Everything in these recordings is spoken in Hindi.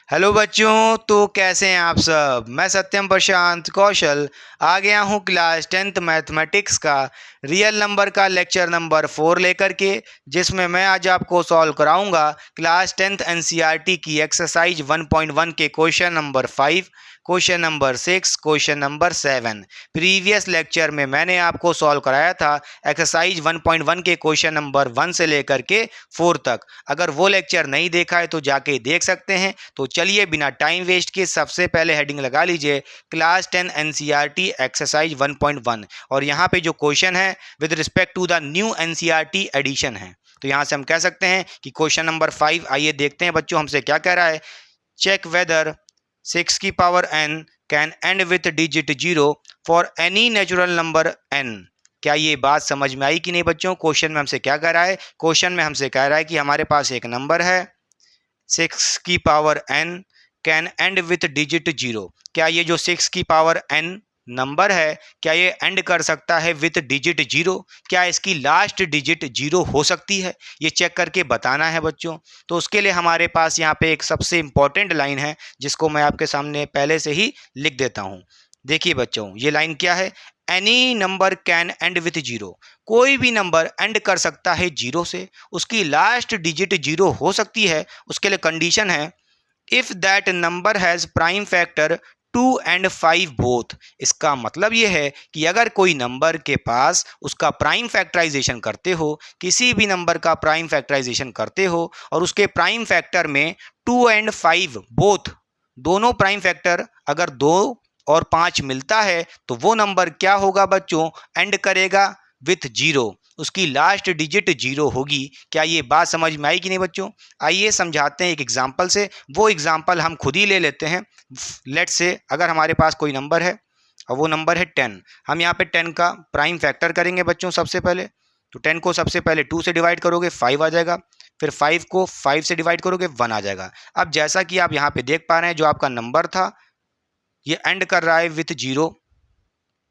हेलो बच्चों, तो कैसे हैं आप सब। मैं सत्यम प्रशांत कौशल आ गया हूं क्लास 10th मैथमेटिक्स का रियल नंबर का लेक्चर नंबर 4 लेकर के, जिसमें मैं आज आपको सॉल्व कराऊंगा क्लास 10th एनसीईआरटी की एक्सरसाइज 1.1 के question number 5, question number 6, question number 7। Previous lecture में मैंने आपको सॉल्व कराया था एक्सरसाइज 1.1 के क्वेश्चन नंबर 1 से लेकर के 4 तक। अगर वो लेक्चर नहीं देखा है तो जाके देख सकते हैं। तो चलिए बिना टाइम वेस्ट किए सबसे पहले हेडिंग लगा लीजिए क्लास 10 एनसीईआरटी एक्सरसाइज 1.1, और यहाँ पे जो क्वेश्चन है with respect to the new NCERT edition है। तो यहाँ से हम कह सकते हैं कि क्वेश्चन नंबर 5, आइए देखते हैं बच्चों हमसे क्या कह रहा है। चेक वेदर 6 की power n can and with digit 0 for any natural number n। क्या ये बात समझ में आई कि नहीं बच्चों। क्वेश्चन में हमसे क्या कह रहा है, क्वेश्चन में हमसे कह रहा है कि हमारे पास एक नंबर है 6 की power n can and with digit 0। क्या ये जो 6 की पावर n नंबर है, क्या ये एंड कर सकता है विथ डिजिट 0? क्या इसकी लास्ट डिजिट 0 हो सकती है? ये चेक करके बताना है बच्चों। तो उसके लिए हमारे पास यहाँ पे एक सबसे इंपॉर्टेंट लाइन है जिसको मैं आपके सामने पहले से ही लिख देता हूँ। देखिए बच्चों, ये लाइन क्या है। Any number can and with 0। कोई भी नंबर एंड कर सकता है 0 से, उसकी लास्ट डिजिट 0 हो सकती है। उसके लिए कंडीशन है if that number has prime factor 2 and 5 both. इसका मतलब यह है कि अगर कोई नंबर के पास उसका प्राइम फैक्टराइजेशन करते हो, किसी भी नंबर का प्राइम फैक्टराइजेशन करते हो और उसके प्राइम फैक्टर में 2 एंड 5 बोथ, दोनों प्राइम फैक्टर अगर 2 और 5 मिलता है तो वो नंबर क्या होगा बच्चों, एंड करेगा विथ 0। उसकी लास्ट डिजिट 0 होगी। क्या ये बात समझ में आई कि नहीं बच्चों। आइए समझाते हैं एक एग्जांपल से। वो एग्जांपल हम खुद ही ले लेते हैं। लेट्स से अगर हमारे पास कोई नंबर है और वो नंबर है 10, हम यहाँ पे 10 का प्राइम फैक्टर करेंगे बच्चों सबसे पहले। तो 10 को सबसे पहले 2 से डिवाइड करोगे 5 आ जाएगा, फिर 5 को 5 से डिवाइड करोगे 1 आ जाएगा। अब जैसा कि आप यहाँ पे देख पा रहे हैं, जो आपका नंबर था ये एंड कर रहा है विथ 0।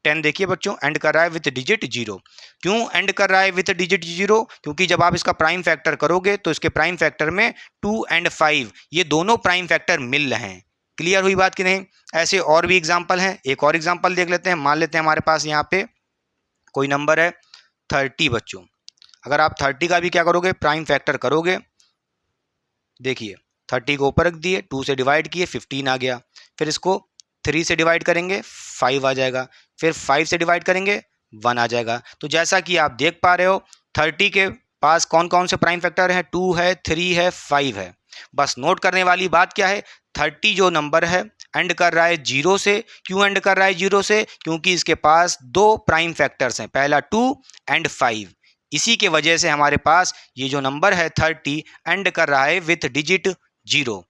10 देखिए बच्चों एंड कर रहा है विथ डिजिट 0। क्यों एंड कर रहा है विथ डिजिट 0? क्योंकि जब आप इसका प्राइम फैक्टर करोगे तो इसके प्राइम फैक्टर में 2 एंड 5 ये दोनों प्राइम फैक्टर मिल रहे हैं। क्लियर हुई बात कि नहीं। ऐसे और भी एग्जांपल हैं। एक और एग्जांपल देख लेते हैं। मान लेते हैं हमारे पास यहाँ पे कोई नंबर है 30 बच्चों। अगर आप 30 का भी क्या करोगे, प्राइम फैक्टर करोगे। देखिए 30 को ऊपर रख दिए, 2 से डिवाइड किए 15 आ गया, फिर इसको 3 से डिवाइड करेंगे 5 आ जाएगा, फिर 5 से डिवाइड करेंगे 1 आ जाएगा। तो जैसा कि आप देख पा रहे हो 30 के पास कौन कौन से प्राइम फैक्टर हैं, 2 है, 3 है, 5 है। बस नोट करने वाली बात क्या है, 30 जो नंबर है एंड कर रहा है 0 से। क्यों एंड कर रहा है 0 से? क्योंकि इसके पास दो प्राइम फैक्टर्स हैं, पहला 2 एंड 5। इसी के वजह से हमारे पास ये जो नंबर है 30 एंड कर रहा है विथ डिजिट 0।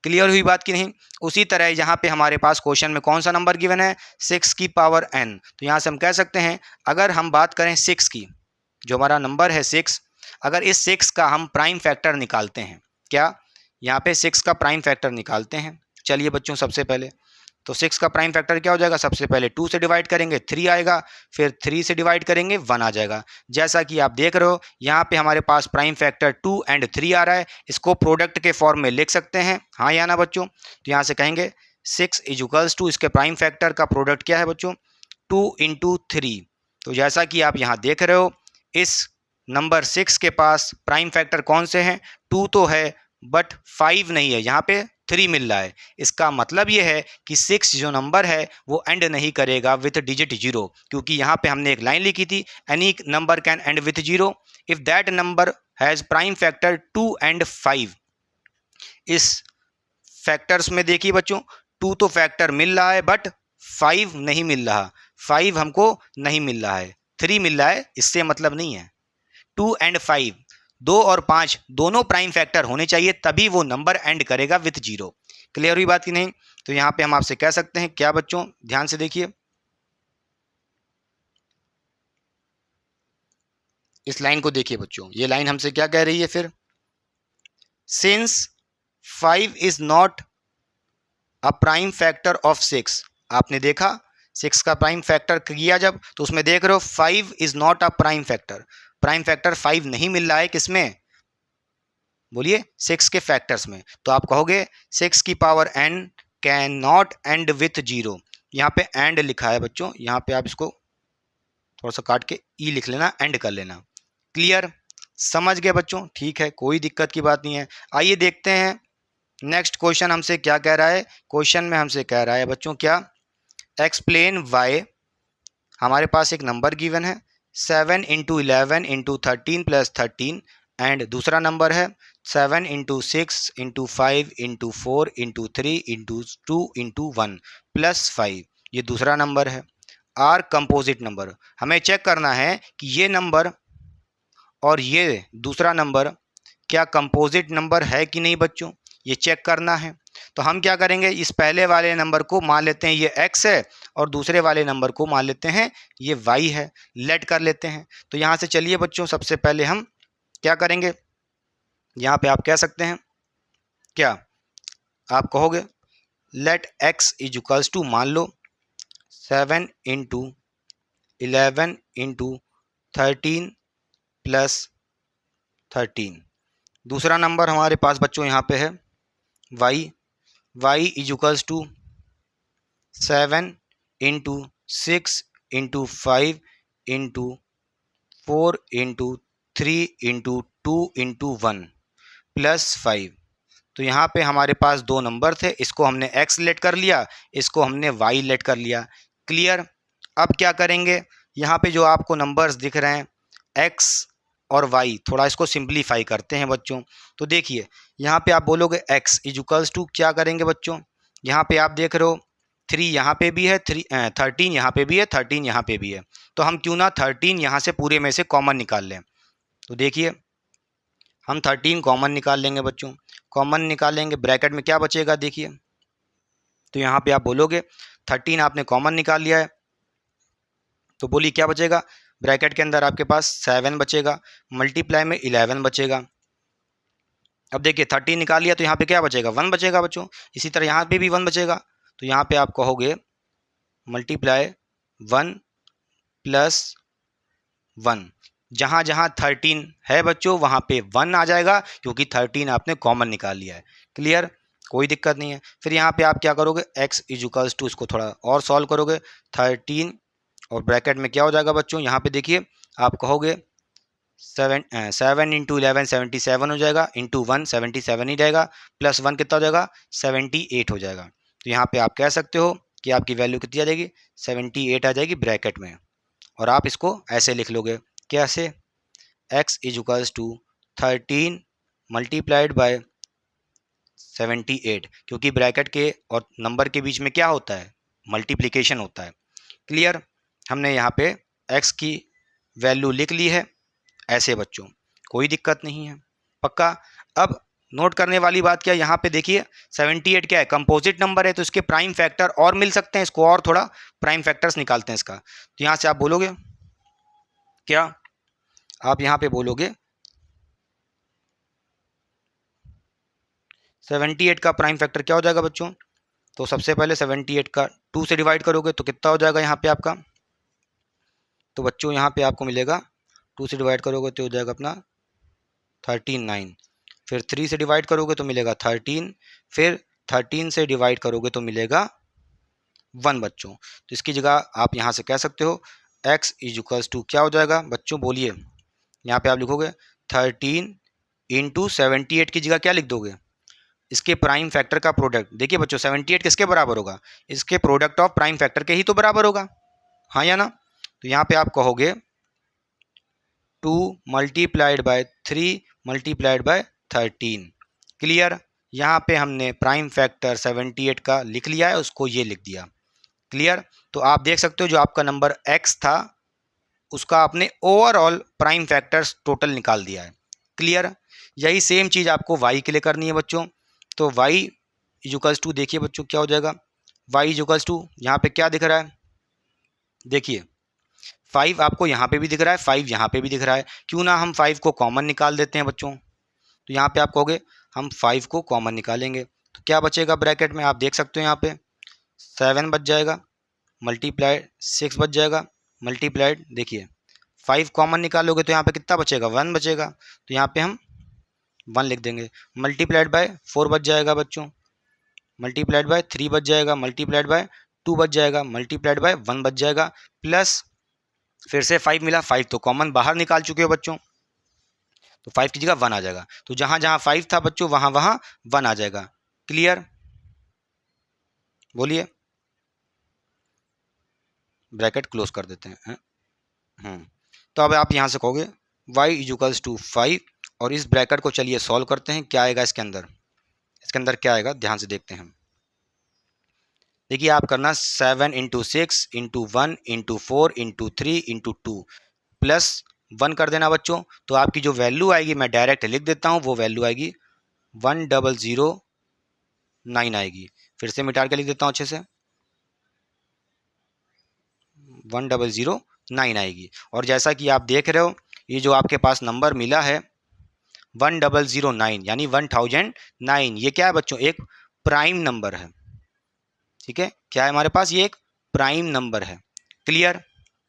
क्लियर हुई बात कि नहीं। उसी तरह यहाँ पे हमारे पास क्वेश्चन में कौन सा नंबर गिवन है, 6 की पावर n। तो यहाँ से हम कह सकते हैं, अगर हम बात करें 6 की, जो हमारा नंबर है 6, अगर इस 6 का हम प्राइम फैक्टर निकालते हैं, क्या यहाँ पे 6 का प्राइम फैक्टर निकालते हैं। चलिए बच्चों सबसे पहले तो 6 का प्राइम फैक्टर क्या हो जाएगा, सबसे पहले 2 से डिवाइड करेंगे 3 आएगा, फिर 3 से डिवाइड करेंगे 1 आ जाएगा। जैसा कि आप देख रहे हो यहाँ पे हमारे पास प्राइम फैक्टर 2 एंड 3 आ रहा है। इसको प्रोडक्ट के फॉर्म में लिख सकते हैं, हाँ या ना बच्चों। तो यहाँ से कहेंगे 6 इक्वल्स टू, इसके प्राइम फैक्टर का प्रोडक्ट क्या है बच्चों, 2 इंटू 3। तो जैसा कि आप यहाँ देख रहे हो इस नंबर 6 के पास प्राइम फैक्टर कौन से हैं, 2 तो है बट 5 नहीं है, यहाँ पे 3 मिल रहा है। इसका मतलब ये है कि 6 जो नंबर है वो एंड नहीं करेगा विथ डिजिट 0, क्योंकि यहाँ पे हमने एक लाइन लिखी थी, any number can and with 0 if that number has prime factor 2 and 5। इस फैक्टर्स में देखिए बच्चों 2 तो फैक्टर मिल रहा है बट 5 नहीं मिल रहा, 5 हमको नहीं मिल रहा है, 3 मिल रहा है, इससे मतलब नहीं है। 2 एंड 5, 2 और 5 दोनों प्राइम फैक्टर होने चाहिए, तभी वो नंबर एंड करेगा विथ 0। क्लियर हुई बात कि नहीं। तो यहाँ पे हम आपसे कह सकते हैं क्या बच्चों, ध्यान से देखिए इस लाइन को, देखिए बच्चों ये लाइन हमसे क्या कह रही है फिर, since 5 is not a prime factor of 6। आपने देखा 6 का प्राइम फैक्टर किया जब, तो उसमें देख रहे हो 5 is not a prime factor, prime factor 5 नहीं मिल रहा है किसमें, बोलिए 6 के फैक्टर्स में। तो आप कहोगे 6 की power n can not and with 0। यहाँ पे एंड लिखा है बच्चों, यहाँ पे आप इसको थोड़ा सा काट के ई लिख लेना, एंड कर लेना। क्लियर, समझ गए बच्चों? ठीक है, कोई दिक्कत की बात नहीं है। आइए देखते हैं नेक्स्ट क्वेश्चन हमसे क्या कह रहा है। क्वेश्चन में हमसे कह रहा है बच्चों क्या, एक्सप्लेन वाई। हमारे पास एक नंबर गिवन है 7 इंटू 11 इंटू 13 प्लस 13, एंड दूसरा नंबर है 7 into 6 into 5 into 4 into 3 into 2 into 1 plus 5। ये दूसरा नंबर है। आर कंपोजिट नंबर, हमें चेक करना है कि ये नंबर और ये दूसरा नंबर क्या कंपोजिट नंबर है कि नहीं बच्चों, ये चेक करना है। तो हम क्या करेंगे, इस पहले वाले नंबर को मान लेते हैं ये x है, और दूसरे वाले नंबर को मान लेते हैं ये y है, लेट कर लेते हैं। तो यहाँ से चलिए बच्चों, सबसे पहले हम क्या करेंगे, यहाँ पे आप कह सकते हैं क्या, आप कहोगे let x is equals to, मान लो 7 इंटू 11 इंटू 13 प्लस 13। दूसरा नंबर हमारे पास बच्चों यहाँ पे है y is equals to 7 into 6 into 5 into 4 into 3 into 2 into 1 plus 5। तो यहाँ पे हमारे पास दो नंबर थे, इसको हमने x लेट कर लिया, इसको हमने y लेट कर लिया। क्लियर, अब क्या करेंगे, यहाँ पे जो आपको नंबर्स दिख रहे हैं x और y, थोड़ा इसको सिंप्लीफाई करते हैं बच्चों। तो देखिए यहाँ पे आप बोलोगे x इज इक्वल्स टू, क्या करेंगे बच्चों, यहाँ पे आप देख रहे हो 3 यहाँ पे भी है, 13 यहाँ पे भी है, 13 यहाँ पे भी है। तो हम क्यों ना 13 यहाँ से पूरे में से कॉमन निकाल लें। तो देखिए हम 13 कॉमन निकाल लेंगे बच्चों, कॉमन निकालेंगे, ब्रैकेट में क्या बचेगा देखिए। तो यहाँ पे आप बोलोगे 13 आपने कॉमन निकाल लिया है, तो बोलिए क्या बचेगा, ब्रैकेट के अंदर आपके पास 7 बचेगा, मल्टीप्लाई में 11 बचेगा। अब देखिए 13 निकाल लिया तो यहाँ पे क्या बचेगा, 1 बचेगा बच्चों। इसी तरह यहाँ पे भी 1 बचेगा। तो यहाँ पे आप कहोगे मल्टीप्लाई 1 प्लस 1, जहाँ जहाँ 13 है बच्चों वहाँ पे 1 आ जाएगा, क्योंकि 13 आपने कॉमन निकाल लिया है। क्लियर, कोई दिक्कत नहीं है। फिर यहाँ पे आप क्या करोगे, x इज इक्वल्स टू, इसको थोड़ा और सॉल्व करोगे, 13 और ब्रैकेट में क्या हो जाएगा बच्चों, यहाँ पे देखिए आप कहोगे 7 इंटू 11 77 हो जाएगा, इंटू 1 77 ही रहेगा, प्लस 1 कितना हो जाएगा, 78 हो जाएगा। तो यहाँ पे आप कह सकते हो कि आपकी वैल्यू कितनी आ जाएगी, 78 आ जाएगी ब्रैकेट में। और आप इसको ऐसे लिख लोगे, कैसे, x is equals to 13 multiplied by 78, क्योंकि ब्रैकेट के और नंबर के बीच में क्या होता है, मल्टीप्लिकेशन होता है। क्लियर, हमने यहाँ पे x की वैल्यू लिख ली है ऐसे बच्चों, कोई दिक्कत नहीं है, पक्का। अब नोट करने वाली बात क्या है, यहाँ पे देखिए 78 क्या है, कंपोजिट नंबर है, तो इसके प्राइम फैक्टर और मिल सकते हैं, इसको और थोड़ा प्राइम फैक्टर्स निकालते हैं इसका। तो यहाँ से आप बोलोगे क्या, आप यहाँ पे बोलोगे 78 का प्राइम फैक्टर क्या हो जाएगा बच्चों। तो सबसे पहले 78 का 2 से डिवाइड करोगे तो कितना हो जाएगा यहाँ पे आपका, तो बच्चों यहाँ पे आपको मिलेगा 2 से डिवाइड करोगे तो हो जाएगा अपना 39। फिर 3 से डिवाइड करोगे तो मिलेगा 13, फिर 13 से डिवाइड करोगे तो मिलेगा 1 बच्चों। तो इसकी जगह आप यहाँ से कह सकते हो x इज इक्वल्स टू, क्या हो जाएगा बच्चों, बोलिए। यहाँ पे आप लिखोगे 13 इंटू 78 की जगह क्या लिख दोगे, इसके प्राइम फैक्टर का प्रोडक्ट। देखिए बच्चों 78 किसके बराबर होगा, इसके प्रोडक्ट ऑफ प्राइम फैक्टर के ही तो बराबर होगा, हाँ या ना। तो यहाँ पे आप कहोगे 2 multiplied by 3 multiplied by 13। Clear, यहाँ पे हमने प्राइम फैक्टर 78 का लिख लिया है, उसको ये लिख दिया। क्लियर, तो आप देख सकते हो जो आपका नंबर x था उसका आपने ओवरऑल प्राइम फैक्टर्स टोटल निकाल दिया है। क्लियर, यही सेम चीज़ आपको y के लिए करनी है बच्चों। तो y इक्वल्स टू, देखिए बच्चों क्या हो जाएगा, y इक्वल्स टू, यहाँ पे क्या दिख रहा है, देखिए 5 आपको यहाँ पे भी दिख रहा है, 5 यहाँ पे भी दिख रहा है, क्यों ना हम 5 को कॉमन निकाल देते हैं बच्चों। तो यहाँ पे आप कहोगे हम 5 को कॉमन निकालेंगे तो क्या बचेगा ब्रैकेट में, आप देख सकते हो यहाँ पे 7 बच जाएगा, मल्टीप्लाइड 6 बच जाएगा, मल्टीप्लाइड देखिए 5 कॉमन निकालोगे तो यहाँ पे कितना बचेगा, 1 बचेगा। तो यहाँ पे हम 1 लिख देंगे, मल्टीप्लाइड बाय 4 बच जाएगा बच्चों, मल्टीप्लाइड बाय 3 बच जाएगा, मल्टीप्लाइड बाय 2 बच जाएगा, मल्टीप्लाइड बाय 1 बच जाएगा, प्लस फिर से 5 मिला, 5 तो कॉमन बाहर निकाल चुके हो बच्चों, तो 5 की जगह 1 आ जाएगा, तो जहां जहां 5 था बच्चों वहां वहां 1 आ जाएगा। क्लियर, बोलिए, ब्रैकेट क्लोज कर देते हैं। तो अब आप यहां से कहोगे y इज 5, और इस ब्रैकेट को चलिए सॉल्व करते हैं, क्या आएगा इसके अंदर, इसके अंदर क्या आएगा ध्यान से देखते हैं। देखिए आप करना 7 into 6 into 1 into 4 into 3 into 2 plus 1 कर देना बच्चों, तो आपकी जो वैल्यू आएगी मैं डायरेक्ट लिख देता हूं, वो वैल्यू आएगी 1009 आएगी। फिर से मिटा के लिख देता हूं अच्छे से, 1009 आएगी। और जैसा कि आप देख रहे हो ये जो आपके पास नंबर मिला है 1009 यानी 1009, ये क्या है बच्चों, एक प्राइम नंबर है। ठीक है, क्या है हमारे पास, ये एक प्राइम नंबर है। क्लियर,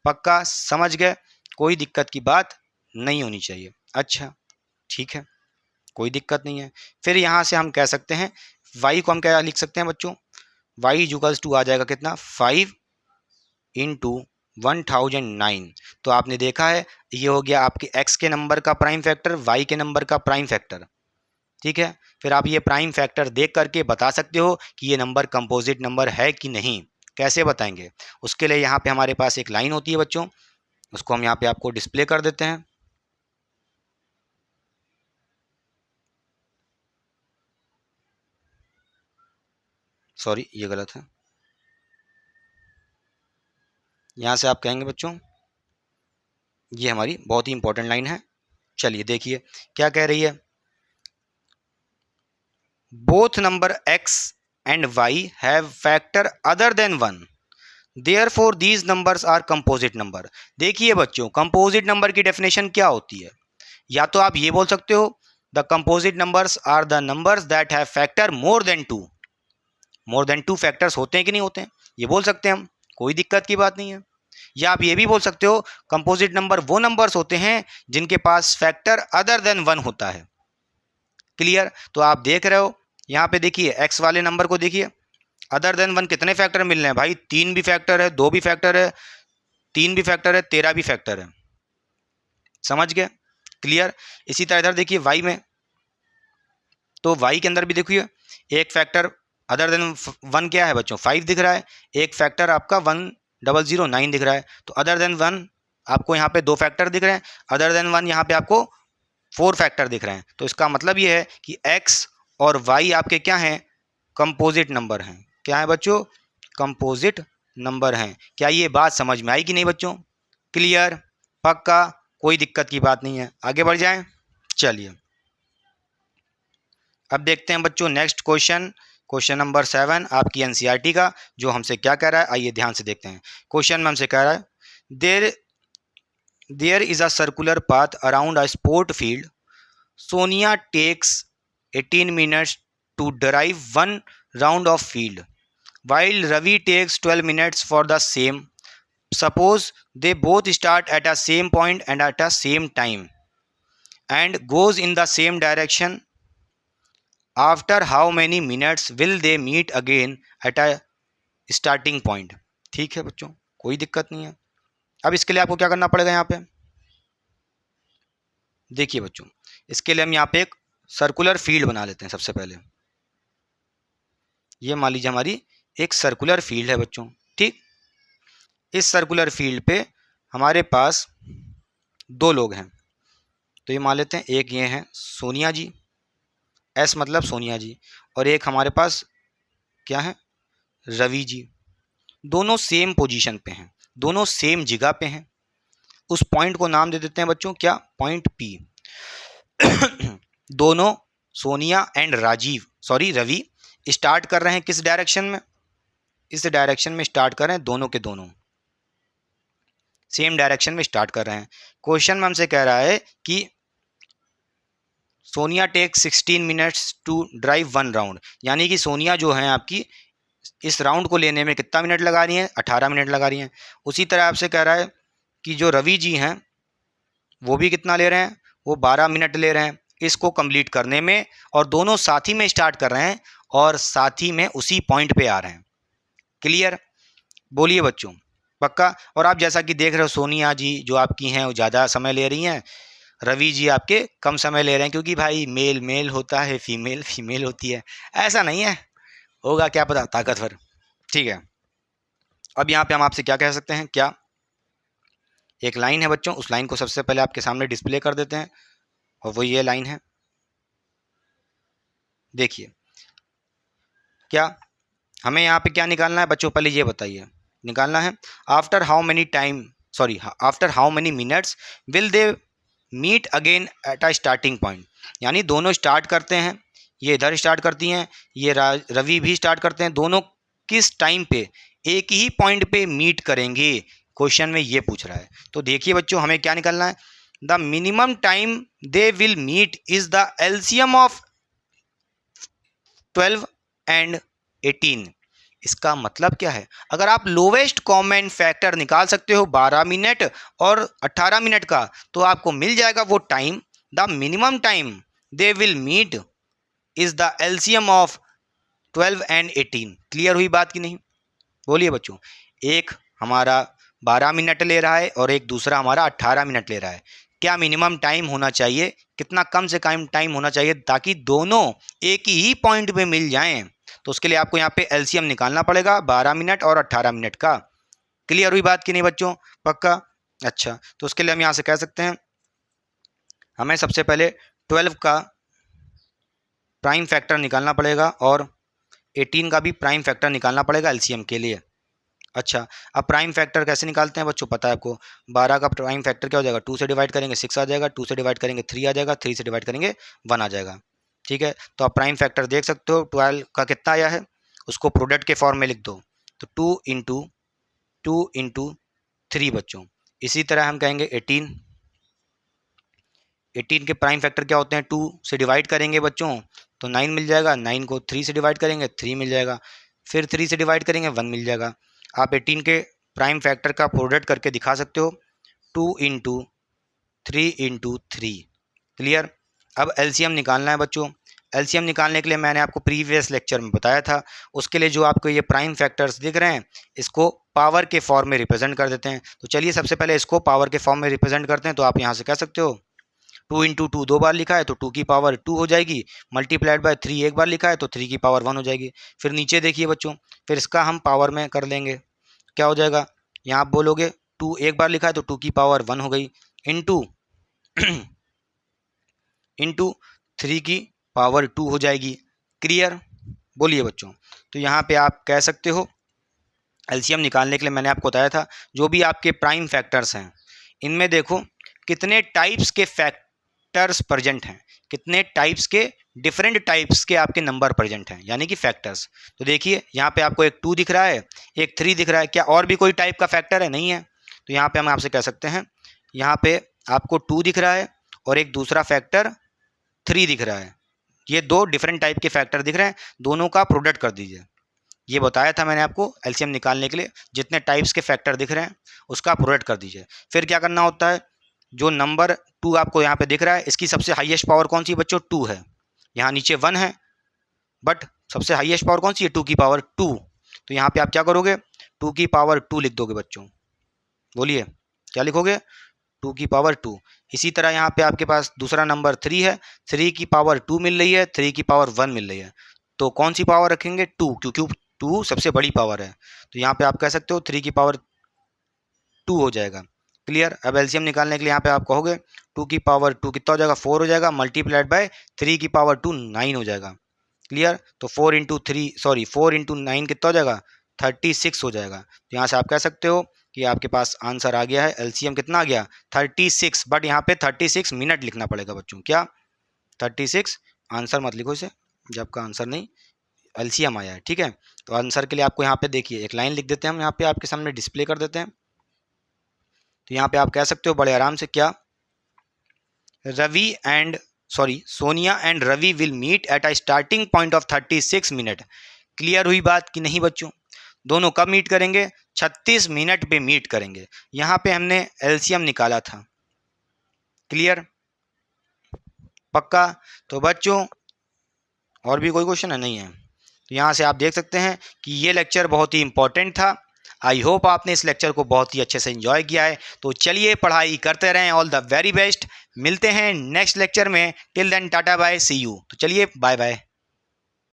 पक्का समझ गए, कोई दिक्कत की बात नहीं होनी चाहिए। अच्छा ठीक है, कोई दिक्कत नहीं है। फिर यहाँ से हम कह सकते हैं y को हम क्या लिख सकते हैं बच्चों, y इक्वल्स टू आ जाएगा कितना, 5 इंटू 1009। तो आपने देखा है ये हो गया आपके x के नंबर का प्राइम फैक्टर, y के नंबर का प्राइम फैक्टर। ठीक है, फिर आप ये प्राइम फैक्टर देख करके बता सकते हो कि ये नंबर कंपोजिट नंबर है कि नहीं। कैसे बताएंगे, उसके लिए यहाँ पे हमारे पास एक लाइन होती है बच्चों, उसको हम यहाँ पे आपको डिस्प्ले कर देते हैं। सॉरी ये गलत है, यहाँ से आप कहेंगे बच्चों, ये हमारी बहुत ही इंपॉर्टेंट लाइन है। चलिए देखिए क्या कह रही है, both number x and y have factor other than 1, therefore these numbers are composite number. देखिए बच्चों कंपोजिट नंबर की डेफिनेशन क्या होती है, या तो आप ये बोल सकते हो the composite numbers are the numbers that have factor more than 2, more than 2 factors होते हैं कि नहीं होते हैं, ये बोल सकते हैं हम, कोई दिक्कत की बात नहीं है। या आप ये भी बोल सकते हो कंपोजिट नंबर वो नंबर्स होते हैं जिनके पास फैक्टर अदर देन 1 होता है। क्लियर, तो आप देख रहे हो यहाँ पे देखिए एक्स वाले नंबर को देखिए, अदर देन 1 कितने फैक्टर मिल रहे हैं भाई, 3 भी फैक्टर है, 2 भी फैक्टर है, 3 भी फैक्टर है, 13 भी फैक्टर है। समझ गए, क्लियर। इसी तरह इधर देखिए वाई में, तो वाई के अंदर भी देखिए एक फैक्टर अदर देन 1 क्या है बच्चों, 5 दिख रहा है, एक फैक्टर आपका 1009 दिख रहा है। तो अदर देन 1 आपको यहाँ पे 2 फैक्टर दिख रहे हैं, अदर देन 1 यहाँ पे आपको 4 फैक्टर दिख रहे हैं। तो इसका मतलब ये है कि x और y आपके क्या हैं, कंपोजिट नंबर हैं। क्या है बच्चों, कंपोजिट नंबर हैं। क्या ये बात समझ में आई कि नहीं बच्चों, क्लियर, पक्का, कोई दिक्कत की बात नहीं है। आगे बढ़ जाएं, चलिए अब देखते हैं बच्चों नेक्स्ट क्वेश्चन, क्वेश्चन नंबर 7 आपकी एनसीईआरटी का, जो हमसे क्या कह रहा है आइए ध्यान से देखते हैं। क्वेश्चन में हमसे कह रहा है there is a circular path around a sport field, Sonia takes 18 minutes to drive one round of field, while Ravi takes 12 minutes for the same. Suppose they both start at a same point and at a same time and goes in the same direction. After how many minutes will they meet again at a starting point? ठीक है बच्चों, कोई दिक्कत नहीं है। अब इसके लिए आपको क्या करना पड़ेगा, यहाँ पे देखिए बच्चों, इसके लिए हम यहाँ पे एक सर्कुलर फील्ड बना लेते हैं। सबसे पहले ये मान लीजिए हमारी एक सर्कुलर फील्ड है बच्चों, ठीक। इस सर्कुलर फील्ड पे हमारे पास 2 लोग हैं, तो ये मान लेते हैं एक ये हैं सोनिया जी, एस मतलब सोनिया जी, और एक हमारे पास क्या है, रवि जी। दोनों सेम पोजीशन पे हैं, दोनों सेम जगह पे हैं। उस पॉइंट को नाम दे देते हैं बच्चों क्या, पॉइंट पी। दोनों सोनिया एंड रवि स्टार्ट कर रहे हैं किस डायरेक्शन में, इस डायरेक्शन में स्टार्ट कर रहे हैं, दोनों के दोनों सेम डायरेक्शन में स्टार्ट कर रहे हैं। क्वेश्चन में हमसे कह रहा है कि Sonia take 16 minutes to drive 1 round, यानी कि सोनिया जो है आपकी इस राउंड को लेने में कितना मिनट लगा रही हैं, 18 मिनट लगा रही हैं। उसी तरह आपसे कह रहा है कि जो रवि जी हैं वो भी कितना ले रहे हैं, वो 12 मिनट ले रहे हैं। इसको कंप्लीट करने में, और दोनों साथ ही में स्टार्ट कर रहे हैं और साथ ही में उसी पॉइंट पे आ रहे हैं। क्लियर? बोलिए बच्चों, पक्का? और आप जैसा कि देख रहे हो सोनिया जी जो आपकी हैं वो ज़्यादा समय ले रही हैं, रवि जी आपके कम समय ले रहे हैं, क्योंकि भाई मेल मेल होता है, फीमेल फीमेल होती है। ऐसा नहीं है, होगा क्या पता ताकतवर। ठीक है, अब यहाँ पे हम आपसे क्या कह सकते हैं, क्या एक लाइन है बच्चों, उस लाइन को सबसे पहले आपके सामने डिस्प्ले कर देते हैं, और वो ये लाइन है। देखिए क्या हमें यहाँ पे क्या निकालना है बच्चों, पहले ये बताइए। निकालना है after how many time, sorry after how many minutes will they meet again at a starting point. यानी दोनों स्टार्ट करते हैं, ये इधर स्टार्ट करती हैं, ये रवि भी स्टार्ट करते हैं, दोनों किस टाइम पे एक ही पॉइंट पे मीट करेंगे, क्वेश्चन में ये पूछ रहा है। तो देखिए बच्चों हमें क्या निकालना है, the minimum time they will meet is the LCM of 12 and 18। इसका मतलब क्या है, अगर आप लोवेस्ट कॉमन फैक्टर निकाल सकते हो 12 मिनट और 18 मिनट का, तो आपको मिल जाएगा वो time. The minimum time they will meet is the LCM of 12 and 18। Clear हुई बात कि नहीं? बोलिए बच्चों, एक हमारा 12 मिनट ले रहा है और एक दूसरा हमारा 18 मिनट ले रहा है। क्या मिनिमम टाइम होना चाहिए, कितना कम से कम टाइम होना चाहिए ताकि दोनों एक ही पॉइंट पे मिल जाएं? तो उसके लिए आपको यहाँ पे एलसीएम निकालना पड़ेगा 12 मिनट और 18 मिनट का। क्लियर हुई बात कि नहीं बच्चों, पक्का? अच्छा, तो उसके लिए हम यहाँ से कह सकते हैं हमें सबसे पहले 12 का प्राइम फैक्टर निकालना पड़ेगा और 18 का भी प्राइम फैक्टर निकालना पड़ेगा एलसीएम के लिए। अच्छा, अब प्राइम फैक्टर कैसे निकालते हैं बच्चों, पता है आपको? 12 का प्राइम फैक्टर क्या हो जाएगा, 2 से डिवाइड करेंगे 6 आ जाएगा, 2 से डिवाइड करेंगे 3 आ जाएगा, 3 से डिवाइड करेंगे 1 आ जाएगा। ठीक है, तो आप प्राइम फैक्टर देख सकते हो 12 का कितना आया है, उसको प्रोडक्ट के फॉर्म में लिख दो, तो 2 इंटू 3 बच्चों। इसी तरह हम कहेंगे 18 के प्राइम फैक्टर क्या होते हैं, 2 से डिवाइड करेंगे बच्चों तो 9 मिल जाएगा, 9 को 3 से डिवाइड करेंगे 3 मिल जाएगा, फिर 3 से डिवाइड करेंगे 1 मिल जाएगा। आप 18 के प्राइम फैक्टर का प्रोडक्ट करके दिखा सकते हो, 2 इंटू 3 इंटू 3। क्लियर? अब एलसीएम निकालना है बच्चों। एलसीएम निकालने के लिए मैंने आपको प्रीवियस लेक्चर में बताया था, उसके लिए जो आपको ये प्राइम फैक्टर्स दिख रहे हैं इसको पावर के फॉर्म में रिप्रेजेंट कर देते हैं। तो चलिए सबसे पहले इसको पावर के फॉर्म में रिप्रेजेंट करते हैं। तो आप यहाँ से कह सकते हो 2 इंटू 2 2 बार लिखा है तो 2 की पावर 2 हो जाएगी, मल्टीप्लाइड बाय 3 एक बार लिखा है तो 3 की पावर 1 हो जाएगी। फिर नीचे देखिए बच्चों, फिर इसका हम पावर में कर लेंगे, क्या हो जाएगा, यहाँ आप बोलोगे 2 एक बार लिखा है तो 2 की पावर 1 हो गई, इंटू 3 की पावर 2 हो जाएगी। क्लियर? बोलिए बच्चों, तो यहाँ पे आप कह सकते हो एलसीएम निकालने के लिए मैंने आपको बताया था जो भी आपके प्राइम फैक्टर्स हैं इनमें देखो कितने टाइप्स के फैक्टर्स प्रेजेंट हैं, कितने टाइप्स के डिफरेंट टाइप्स के आपके नंबर प्रेजेंट हैं, यानी कि फैक्टर्स। तो देखिए यहाँ पे आपको एक 2 दिख रहा है, एक 3 दिख रहा है, क्या और भी कोई टाइप का फैक्टर है? नहीं है। तो यहाँ पे हम आपसे कह सकते हैं यहाँ पे आपको 2 दिख रहा है और एक दूसरा फैक्टर 3 दिख रहा है, ये दो डिफरेंट टाइप के फैक्टर दिख रहे हैं, दोनों का प्रोडक्ट कर दीजिए। ये बताया था मैंने आपको एलसीएम निकालने के लिए, जितने टाइप्स के फैक्टर दिख रहे हैं उसका प्रोडक्ट कर दीजिए। फिर क्या करना होता है, जो नंबर 2 आपको यहाँ पे दिख रहा है इसकी सबसे हाईएस्ट पावर कौन सी बच्चों, 2 है। यहाँ नीचे 1 है बट सबसे हाईएस्ट पावर कौन सी है, 2 की पावर 2। तो यहाँ पे आप क्या करोगे, 2 की पावर 2 लिख दोगे बच्चों। बोलिए क्या लिखोगे, 2 की पावर 2। इसी तरह यहाँ पे आपके पास दूसरा नंबर 3 है, 3 की पावर 2 मिल रही है, 3 की पावर 1 मिल रही है, तो कौन सी पावर रखेंगे, 2, क्योंकि 2 सबसे बड़ी पावर है। तो यहाँ पे आप कह सकते हो 3 की पावर 2 हो जाएगा। क्लियर? अब एलसीएम निकालने के लिए यहाँ पे आप कहोगे 2 की पावर 2 कितना हो जाएगा, 4 हो जाएगा, मल्टीप्लाइड बाय 3 की पावर 2 9 हो जाएगा। क्लियर? तो 4 इंटू 9 कितना हो जाएगा, 36 हो जाएगा। तो यहाँ से आप कह सकते हो कि आपके पास आंसर आ गया है, एलसीएम कितना आ गया, 36। बट यहाँ पे 36 मिनट लिखना पड़ेगा बच्चों, क्या 36, आंसर मत लिखो इसे जब का आंसर नहीं, एलसीएम आया है। ठीक है, तो आंसर के लिए आपको यहाँ पे देखिए एक लाइन लिख देते हैं हम, यहाँ पे आपके सामने डिस्प्ले कर देते हैं। तो यहाँ पे आप कह सकते हो बड़े आराम से, क्या Sonia and Ravi will meet at a starting point of 36 minute. Clear हुई बात कि नहीं बच्चों? दोनों कब मीट करेंगे, 36 मिनट पे मीट करेंगे। यहाँ पे हमने एलसीएम निकाला था। क्लियर? पक्का। तो बच्चों और भी कोई क्वेश्चन है? नहीं है। तो यहाँ से आप देख सकते हैं कि ये लेक्चर बहुत ही इंपॉर्टेंट था। आई होप आपने इस लेक्चर को बहुत ही अच्छे से एंजॉय किया है। तो चलिए पढ़ाई करते रहें। All the very best. मिलते हैं नेक्स्ट लेक्चर में। Till then tata bye, see you. तो चलिए बाय बाय।